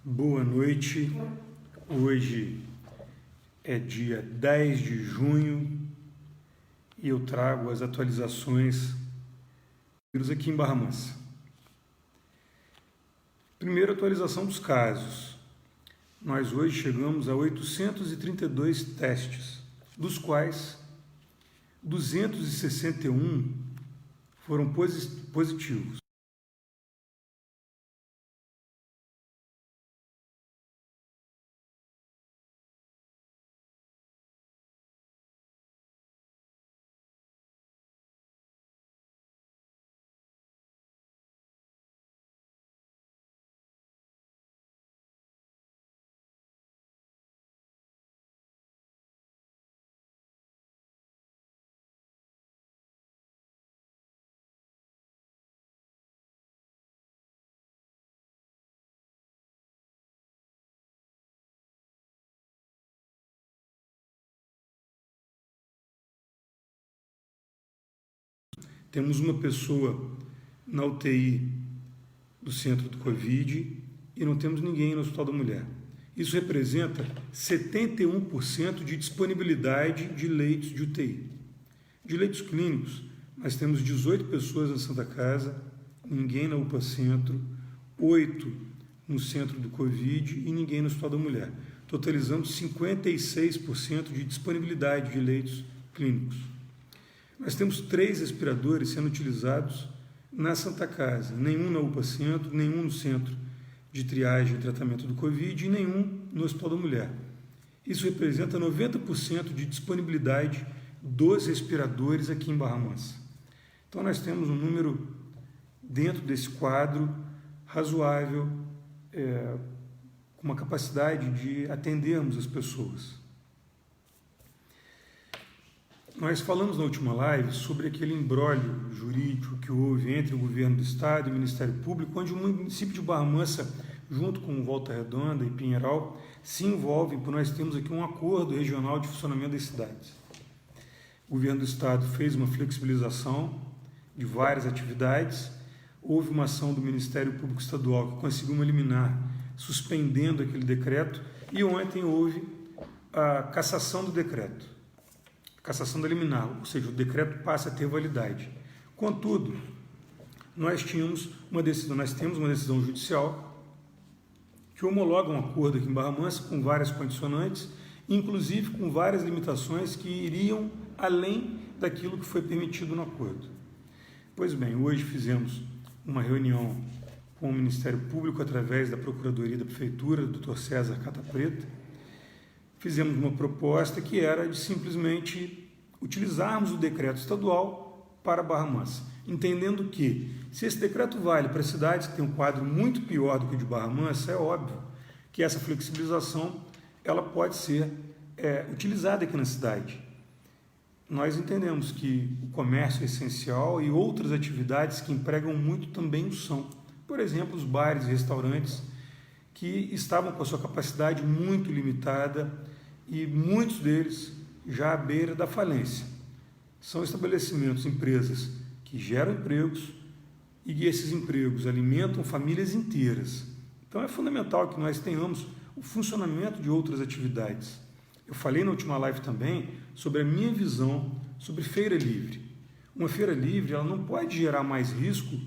Boa noite, hoje é dia 10 de junho e eu trago as atualizações aqui em Barra Mansa. Primeira atualização dos casos. Nós hoje chegamos a 832 testes, dos quais 261 foram positivos. Temos uma pessoa na UTI do centro do Covid e não temos ninguém no Hospital da Mulher. Isso representa 71% de disponibilidade de leitos de UTI. De leitos clínicos, nós temos 18 pessoas na Santa Casa, ninguém na UPA Centro, 8 no centro do Covid e ninguém no Hospital da Mulher. Totalizando 56% de disponibilidade de leitos clínicos. Nós temos 3 respiradores sendo utilizados na Santa Casa, nenhum na UPA Centro, nenhum no Centro de Triagem e Tratamento do Covid e nenhum no Hospital da Mulher. Isso representa 90% de disponibilidade dos respiradores aqui em Barra Mansa. Então nós temos um número dentro desse quadro razoável, com uma capacidade de atendermos as pessoas. Nós falamos na última live sobre aquele imbróglio jurídico que houve entre o governo do Estado e o Ministério Público, onde o município de Barra Mansa, junto com Volta Redonda e Pinheiral, se envolvem, porque nós temos aqui um acordo regional de funcionamento das cidades. O governo do Estado fez uma flexibilização de várias atividades, houve uma ação do Ministério Público Estadual que conseguiu uma liminar, suspendendo aquele decreto, e ontem houve a cassação do decreto. Cassação da liminar, ou seja, o decreto passa a ter validade. Contudo, nós temos uma decisão judicial que homologa um acordo aqui em Barra Mansa com várias condicionantes, inclusive com várias limitações que iriam além daquilo que foi permitido no acordo. Pois bem, hoje fizemos uma reunião com o Ministério Público através da Procuradoria da Prefeitura, do Dr. César Cata Preta. Fizemos uma proposta que era de simplesmente utilizarmos o decreto estadual para Barra Mansa, entendendo que, se esse decreto vale para cidades que têm um quadro muito pior do que o de Barra Mansa, é óbvio que essa flexibilização ela pode ser utilizada aqui na cidade. Nós entendemos que o comércio é essencial e outras atividades que empregam muito também o são. Por exemplo, os bares e restaurantes que estavam com a sua capacidade muito limitada e muitos deles já à beira da falência. São estabelecimentos, empresas que geram empregos e esses empregos alimentam famílias inteiras. Então é fundamental que nós tenhamos o funcionamento de outras atividades. Eu falei na última live também sobre a minha visão sobre feira livre. Uma feira livre ela não pode gerar mais risco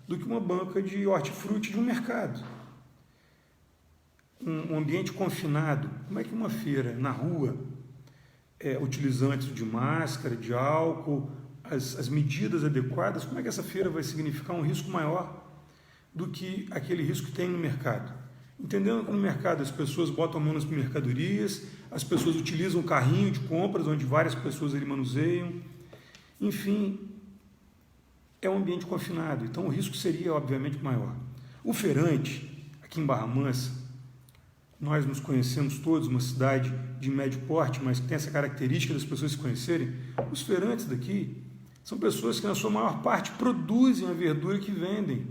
do que uma banca de hortifruti de um mercado. Um ambiente confinado, como é que uma feira na rua, utilizando de máscara, de álcool, as medidas adequadas, como é que essa feira vai significar um risco maior do que aquele risco que tem no mercado? Entendendo que no mercado as pessoas botam a mão nas mercadorias, as pessoas utilizam o carrinho de compras, onde várias pessoas ali manuseiam, enfim, é um ambiente confinado, então o risco seria obviamente maior. O feirante, aqui em Barra Mansa, nós nos conhecemos todos, uma cidade de médio porte, mas que tem essa característica das pessoas se conhecerem. Os feirantes daqui são pessoas que, na sua maior parte, produzem a verdura que vendem.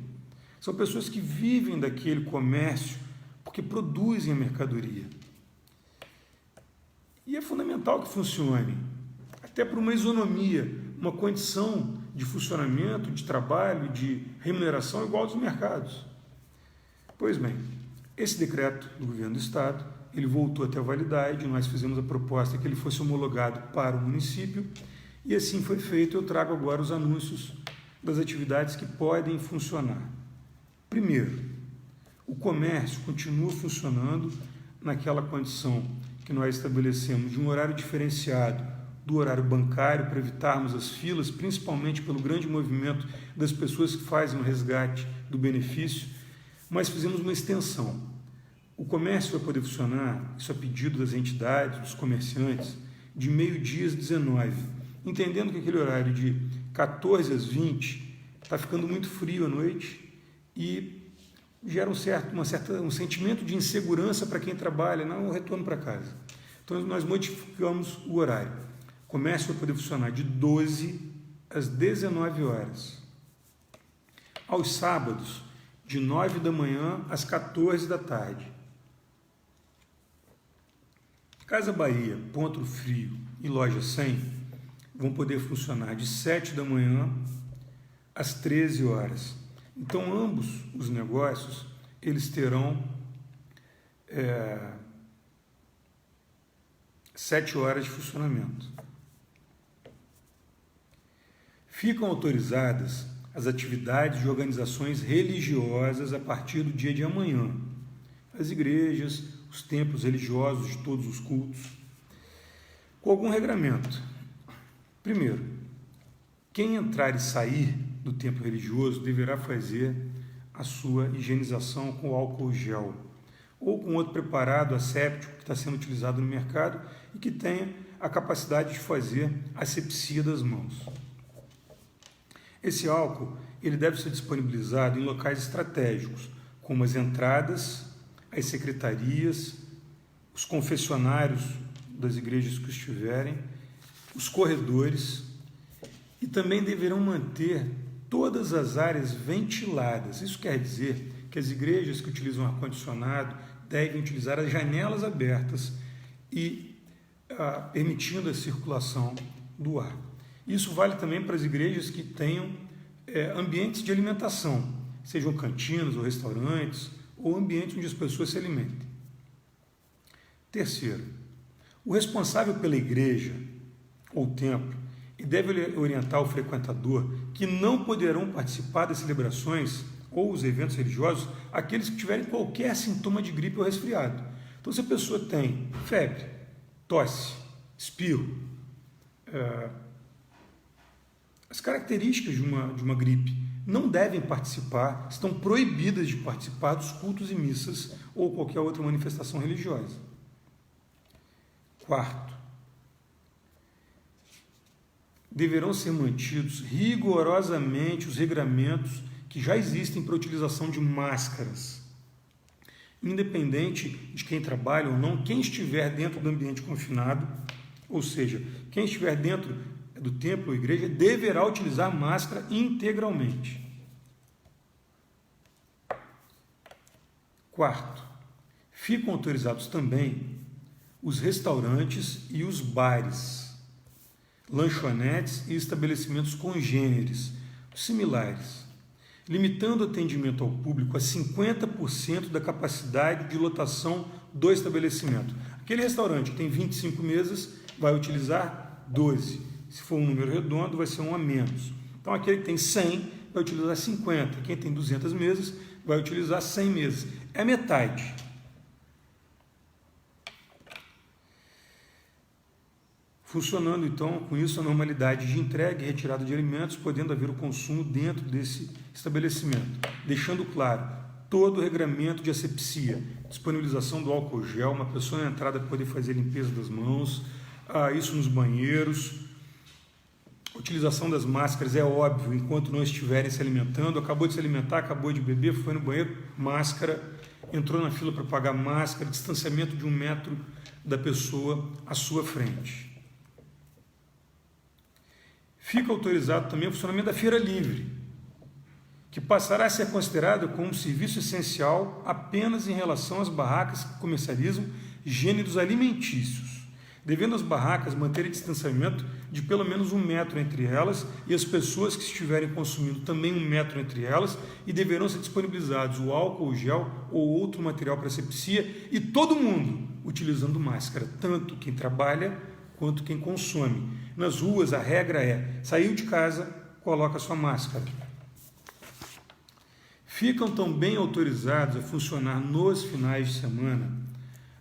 São pessoas que vivem daquele comércio porque produzem a mercadoria. E é fundamental que funcione, até por uma isonomia, uma condição de funcionamento, de trabalho, de remuneração igual aos mercados. Pois bem, Esse decreto do governo do estado, ele voltou até a validade, nós fizemos a proposta que ele fosse homologado para o município e assim foi feito. Eu trago agora os anúncios das atividades que podem funcionar. Primeiro, o comércio continua funcionando naquela condição que nós estabelecemos de um horário diferenciado do horário bancário para evitarmos as filas, principalmente pelo grande movimento das pessoas que fazem o resgate do benefício, mas fizemos uma extensão. O comércio vai poder funcionar, isso a pedido das entidades, dos comerciantes, de meio-dia às 19, entendendo que aquele horário de 14 às 20 está ficando muito frio à noite e gera um sentimento de insegurança para quem trabalha, não o retorno para casa. Então, nós modificamos o horário. O comércio vai poder funcionar de 12 às 19 horas. Aos sábados, de 9 da manhã às 14 da tarde. Casa Bahia, Ponto Frio e Loja 100 vão poder funcionar de 7 da manhã às 13 horas. Então, ambos os negócios, eles terão 7 horas de funcionamento. Ficam autorizadas as atividades de organizações religiosas a partir do dia de amanhã. As igrejas, os templos religiosos de todos os cultos, com algum regramento. Primeiro, quem entrar e sair do templo religioso deverá fazer a sua higienização com álcool gel ou com outro preparado asséptico que está sendo utilizado no mercado e que tenha a capacidade de fazer asepsia das mãos. Esse álcool ele deve ser disponibilizado em locais estratégicos, como as entradas, as secretarias, os confessionários das igrejas que estiverem, os corredores, e também deverão manter todas as áreas ventiladas. Isso quer dizer que as igrejas que utilizam ar-condicionado devem utilizar as janelas abertas e permitindo a circulação do ar. Isso vale também para as igrejas que tenham ambientes de alimentação, sejam cantinas ou restaurantes, ou ambientes onde as pessoas se alimentem. Terceiro, o responsável pela igreja ou templo e deve orientar o frequentador que não poderão participar das celebrações ou os eventos religiosos aqueles que tiverem qualquer sintoma de gripe ou resfriado. Então, se a pessoa tem febre, tosse, espirro, as características de uma gripe, não devem participar, estão proibidas de participar dos cultos e missas ou qualquer outra manifestação religiosa. Quarto, deverão ser mantidos rigorosamente os regramentos que já existem para a utilização de máscaras. Independente de quem trabalha ou não, quem estiver dentro do ambiente confinado, ou seja, quem estiver dentro do templo ou igreja, deverá utilizar máscara integralmente. Quarto, ficam autorizados também os restaurantes e os bares, lanchonetes e estabelecimentos congêneres, similares, limitando o atendimento ao público a 50% da capacidade de lotação do estabelecimento. Aquele restaurante que tem 25 mesas vai utilizar 12. Se for um número redondo, vai ser um a menos. Então, aquele que tem 100 vai utilizar 50. Quem tem 200 mesas vai utilizar 100 mesas. É metade. Funcionando, então, com isso, a normalidade de entrega e retirada de alimentos, podendo haver o consumo dentro desse estabelecimento. Deixando claro, todo o regramento de asepsia, disponibilização do álcool gel, uma pessoa na entrada poder fazer a limpeza das mãos, isso nos banheiros. Utilização das máscaras é óbvio, enquanto não estiverem se alimentando, acabou de se alimentar, acabou de beber, foi no banheiro, máscara, entrou na fila para pagar máscara, distanciamento de 1 metro da pessoa à sua frente. Fica autorizado também o funcionamento da feira livre, que passará a ser considerado como um serviço essencial apenas em relação às barracas que comercializam gêneros alimentícios, devendo as barracas manterem distanciamento de pelo menos 1 metro entre elas e as pessoas que estiverem consumindo também 1 metro entre elas, e deverão ser disponibilizados o álcool, o gel ou outro material para asepsia, e todo mundo utilizando máscara, tanto quem trabalha quanto quem consome. Nas ruas a regra é: saiu de casa, coloca sua máscara. Ficam também autorizados a funcionar nos finais de semana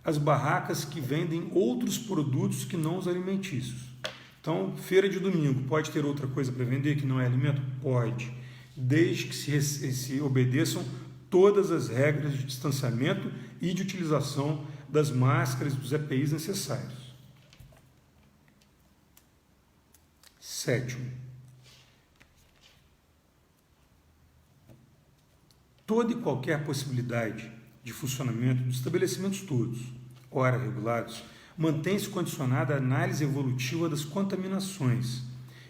as barracas que vendem outros produtos que não os alimentícios. Então, feira de domingo, pode ter outra coisa para vender que não é alimento? Pode, desde que se obedeçam todas as regras de distanciamento e de utilização das máscaras e dos EPIs necessários. 7º, toda e qualquer possibilidade de funcionamento dos estabelecimentos todos, ora regulados, mantém-se condicionada à análise evolutiva das contaminações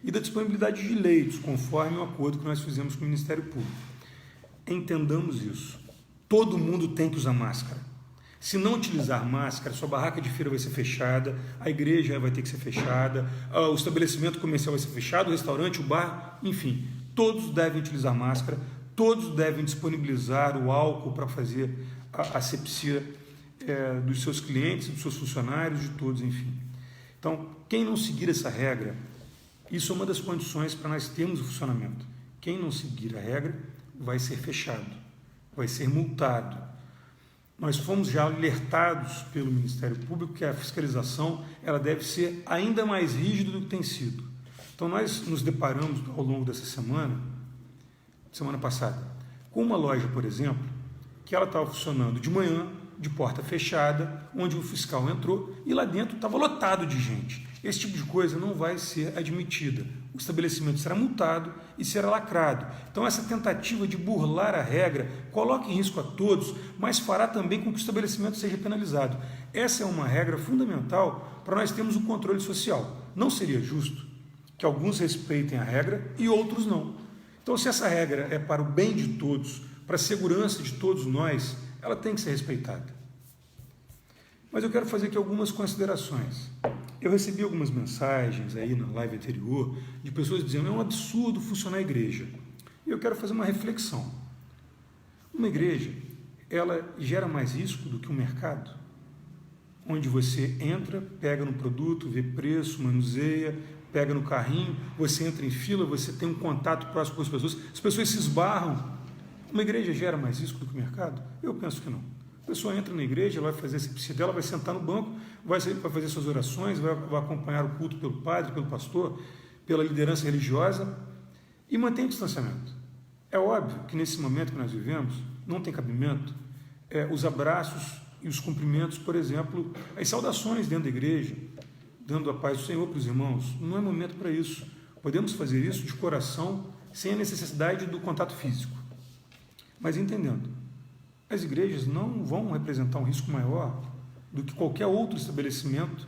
e da disponibilidade de leitos, conforme o acordo que nós fizemos com o Ministério Público. Entendamos isso. Todo mundo tem que usar máscara. Se não utilizar máscara, sua barraca de feira vai ser fechada, a igreja vai ter que ser fechada, o estabelecimento comercial vai ser fechado, o restaurante, o bar, enfim, todos devem utilizar máscara, todos devem disponibilizar o álcool para fazer a asepsia dos seus clientes, dos seus funcionários, de todos, enfim. Então, quem não seguir essa regra, isso é uma das condições para nós termos o funcionamento. Quem não seguir a regra vai ser fechado, vai ser multado. Nós fomos já alertados pelo Ministério Público que a fiscalização ela deve ser ainda mais rígida do que tem sido. Então, nós nos deparamos ao longo dessa semana passada, com uma loja, por exemplo, que ela estava funcionando de manhã, de porta fechada, onde o fiscal entrou e lá dentro estava lotado de gente. Esse tipo de coisa não vai ser admitida. O estabelecimento será multado e será lacrado. Então, essa tentativa de burlar a regra coloca em risco a todos, mas fará também com que o estabelecimento seja penalizado. Essa é uma regra fundamental para nós termos o controle social. Não seria justo que alguns respeitem a regra e outros não. Então, se essa regra é para o bem de todos, para a segurança de todos nós, ela tem que ser respeitada. Mas eu quero fazer aqui algumas considerações. Eu recebi algumas mensagens aí na live anterior de pessoas dizendo: é um absurdo funcionar a igreja. E eu quero fazer uma reflexão. Uma igreja, ela gera mais risco do que um mercado, onde você entra, pega no produto, vê preço, manuseia, pega no carrinho, você entra em fila, você tem um contato próximo com as pessoas se esbarram. Uma igreja gera mais risco do que o mercado? Eu penso que não. A pessoa entra na igreja, ela vai fazer a asepsia dela, vai sentar no banco, vai fazer suas orações, vai acompanhar o culto pelo padre, pelo pastor, pela liderança religiosa e mantém o distanciamento. É óbvio que nesse momento que nós vivemos, não tem cabimento os abraços e os cumprimentos, por exemplo, as saudações dentro da igreja, dando a paz do Senhor para os irmãos. Não é momento para isso. Podemos fazer isso de coração, sem a necessidade do contato físico. Mas entendendo, as igrejas não vão representar um risco maior do que qualquer outro estabelecimento,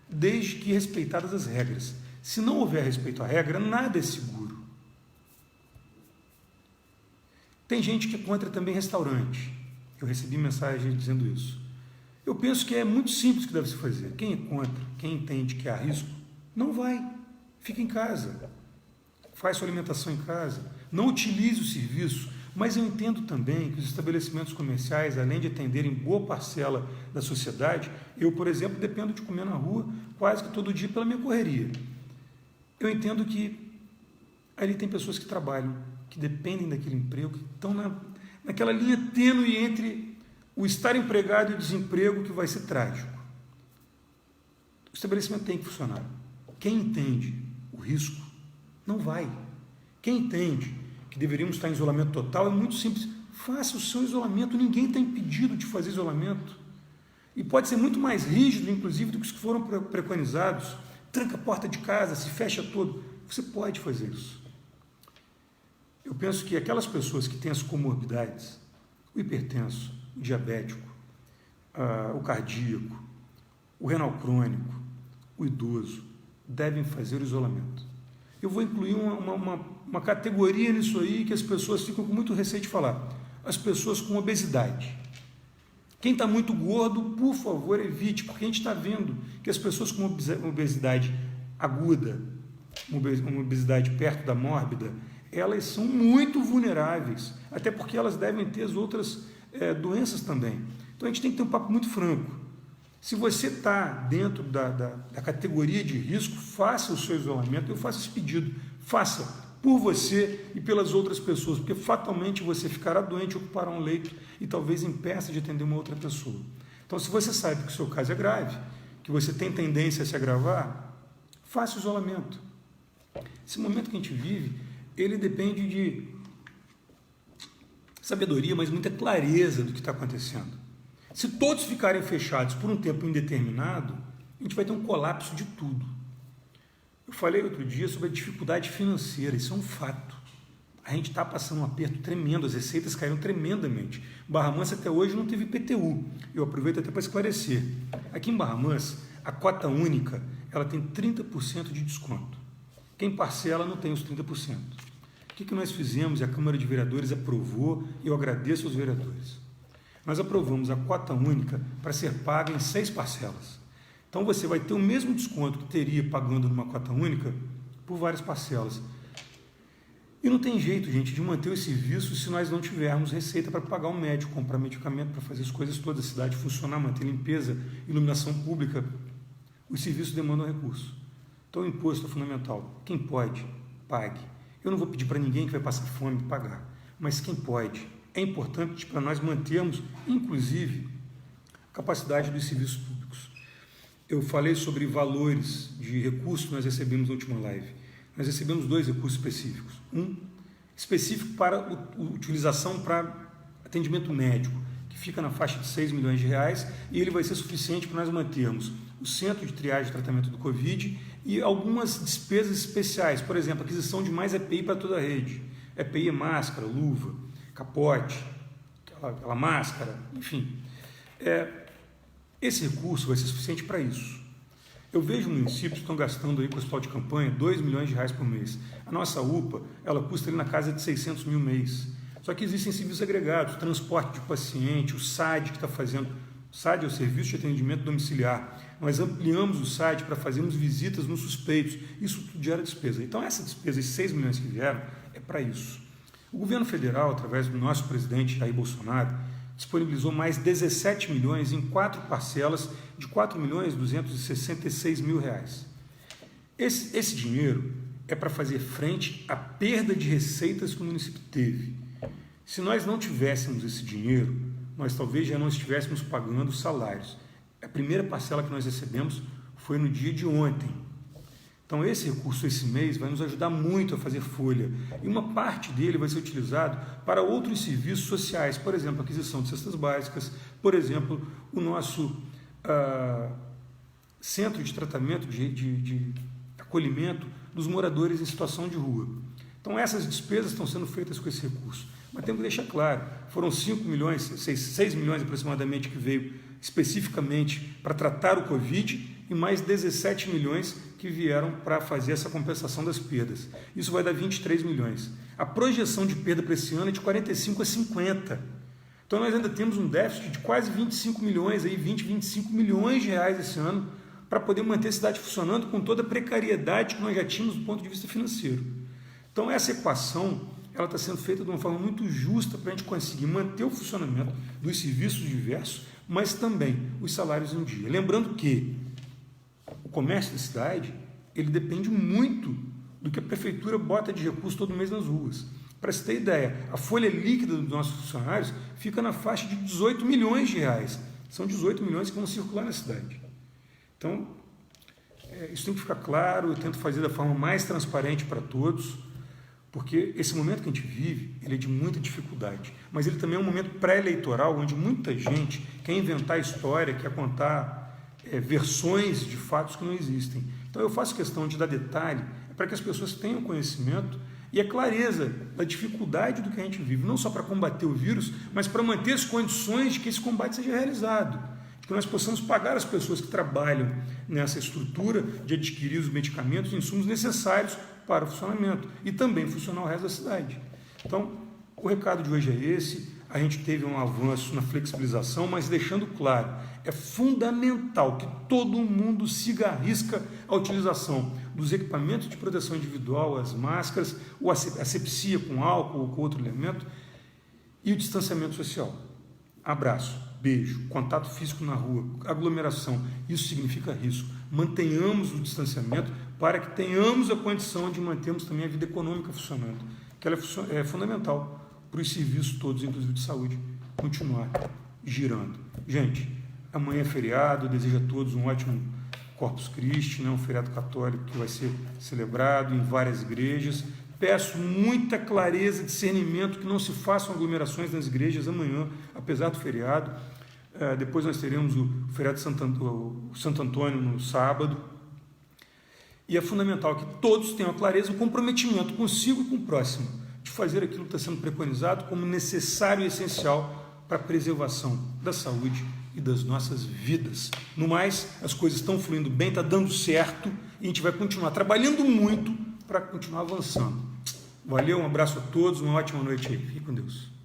desde que respeitadas as regras. Se não houver respeito à regra, nada é seguro. Tem gente que é contra também restaurante. Eu recebi mensagem dizendo isso. Eu penso que é muito simples o que deve se fazer. Quem é contra, quem entende que há risco, não vai. Fica em casa. Faz sua alimentação em casa. Não utilize o serviço. Mas eu entendo também que os estabelecimentos comerciais, além de atenderem boa parcela da sociedade, eu, por exemplo, dependo de comer na rua quase que todo dia pela minha correria. Eu entendo que ali tem pessoas que trabalham, que dependem daquele emprego, que estão naquela linha tênue entre o estar empregado e o desemprego, que vai ser trágico. O estabelecimento tem que funcionar. Quem entende o risco, não vai. Quem entende que deveríamos estar em isolamento total, é muito simples. Faça o seu isolamento, ninguém está impedido de fazer isolamento. E pode ser muito mais rígido, inclusive, do que os que foram preconizados. Tranca a porta de casa, se fecha todo. Você pode fazer isso. Eu penso que aquelas pessoas que têm as comorbidades, o hipertenso, o diabético, o cardíaco, o renal crônico, o idoso, devem fazer o isolamento. Eu vou incluir uma categoria nisso aí que as pessoas ficam com muito receio de falar. As pessoas com obesidade. Quem está muito gordo, por favor, evite, porque a gente está vendo que as pessoas com obesidade aguda, uma obesidade perto da mórbida, elas são muito vulneráveis, até porque elas devem ter as outras doenças também. Então a gente tem que ter um papo muito franco. Se você está dentro da categoria de risco, faça o seu isolamento. Eu faço esse pedido, faça por você e pelas outras pessoas, porque fatalmente você ficará doente, ocupará um leito e talvez impeça de atender uma outra pessoa. Então, se você sabe que o seu caso é grave, que você tem tendência a se agravar, faça o isolamento. Esse momento que a gente vive, ele depende de sabedoria, mas muita clareza do que está acontecendo. Se todos ficarem fechados por um tempo indeterminado, a gente vai ter um colapso de tudo. Eu falei outro dia sobre a dificuldade financeira, isso é um fato. A gente está passando um aperto tremendo, as receitas caíram tremendamente. Barra Mansa até hoje não teve IPTU. Eu aproveito até para esclarecer. Aqui em Barra Mansa, a cota única ela tem 30% de desconto. Quem parcela não tem os 30%. O que nós fizemos e a Câmara de Vereadores aprovou, e eu agradeço aos vereadores. Nós aprovamos a cota única para ser paga em 6 parcelas. Então você vai ter o mesmo desconto que teria pagando numa cota única por várias parcelas. E não tem jeito, gente, de manter os serviços se nós não tivermos receita para pagar um médico, comprar medicamento, para fazer as coisas todas da cidade funcionar, manter limpeza, iluminação pública. Os serviços demandam recurso. Então o imposto é fundamental. Quem pode, pague. Eu não vou pedir para ninguém que vai passar fome pagar, mas quem pode. É importante para nós mantermos, inclusive, a capacidade dos serviços públicos. Eu falei sobre valores de recursos que nós recebemos na última live. Nós recebemos 2 recursos específicos. Um específico para utilização para atendimento médico, que fica na faixa de 6 milhões de reais, e ele vai ser suficiente para nós mantermos o centro de triagem e tratamento do Covid e algumas despesas especiais, por exemplo, aquisição de mais EPI para toda a rede. EPI é máscara, luva, capote, aquela máscara, enfim. Esse recurso vai ser suficiente para isso. Eu vejo municípios que estão gastando aí com o hospital de campanha 2 milhões de reais por mês. A nossa UPA, ela custa ali na casa de 600 mil mês. Só que existem serviços agregados, transporte de paciente, o SAD que está fazendo, o SAD é o Serviço de Atendimento Domiciliar. Nós ampliamos o SAD para fazermos visitas nos suspeitos. Isso tudo gera despesa. Então essa despesa, esses 6 milhões que vieram, é para isso. O governo federal, através do nosso presidente Jair Bolsonaro, disponibilizou mais 17 milhões em 4 parcelas de R$ 4.266.000. Esse dinheiro é para fazer frente à perda de receitas que o município teve. Se nós não tivéssemos esse dinheiro, nós talvez já não estivéssemos pagando salários. A primeira parcela que nós recebemos foi no dia de ontem. Então esse recurso, esse mês, vai nos ajudar muito a fazer folha. E uma parte dele vai ser utilizado para outros serviços sociais, por exemplo, aquisição de cestas básicas, por exemplo, o nosso centro de tratamento, de acolhimento dos moradores em situação de rua. Então essas despesas estão sendo feitas com esse recurso. Mas temos que deixar claro, foram 6 milhões aproximadamente que veio especificamente para tratar o Covid e mais 17 milhões que vieram para fazer essa compensação das perdas. Isso vai dar 23 milhões. A projeção de perda para esse ano é de 45 a 50. Então nós ainda temos um déficit de quase 25 milhões, 25 milhões de reais esse ano para poder manter a cidade funcionando com toda a precariedade que nós já tínhamos do ponto de vista financeiro. Então essa equação ela está sendo feita de uma forma muito justa para a gente conseguir manter o funcionamento dos serviços diversos, mas também os salários em dia. Lembrando que o comércio da cidade, ele depende muito do que a prefeitura bota de recurso todo mês nas ruas. Para você ter ideia, a folha líquida dos nossos funcionários fica na faixa de 18 milhões de reais. São 18 milhões que vão circular na cidade. Então, isso tem que ficar claro, eu tento fazer da forma mais transparente para todos, porque esse momento que a gente vive, ele é de muita dificuldade, mas ele também é um momento pré-eleitoral, onde muita gente quer inventar história, quer contar versões de fatos que não existem. Então eu faço questão de dar detalhe para que as pessoas tenham conhecimento e a clareza da dificuldade do que a gente vive, não só para combater o vírus, mas para manter as condições de que esse combate seja realizado, de que nós possamos pagar as pessoas que trabalham nessa estrutura de adquirir os medicamentos e insumos necessários para o funcionamento e também funcionar o resto da cidade. Então, o recado de hoje é esse. a gente teve um avanço na flexibilização, mas deixando claro, é fundamental que todo mundo siga à risca a utilização dos equipamentos de proteção individual, as máscaras, ou a asepsia com álcool ou com outro elemento, e o distanciamento social. Abraço, beijo, contato físico na rua, aglomeração, isso significa risco. Mantenhamos o distanciamento para que tenhamos a condição de mantermos também a vida econômica funcionando, que ela é fundamental para os serviços todos, inclusive de saúde, continuar girando. Gente, amanhã é feriado, eu desejo a todos um ótimo Corpus Christi, um feriado católico que vai ser celebrado em várias igrejas. Peço muita clareza, discernimento, que não se façam aglomerações nas igrejas amanhã, apesar do feriado. Depois nós teremos o feriado de Santo Antônio no sábado. E é fundamental que todos tenham a clareza, o comprometimento consigo e com o próximo, de fazer aquilo que está sendo preconizado como necessário e essencial para a preservação da saúde e das nossas vidas. No mais, as coisas estão fluindo bem, está dando certo, e a gente vai continuar trabalhando muito para continuar avançando. Valeu, um abraço a todos, uma ótima noite aí. Fique com Deus.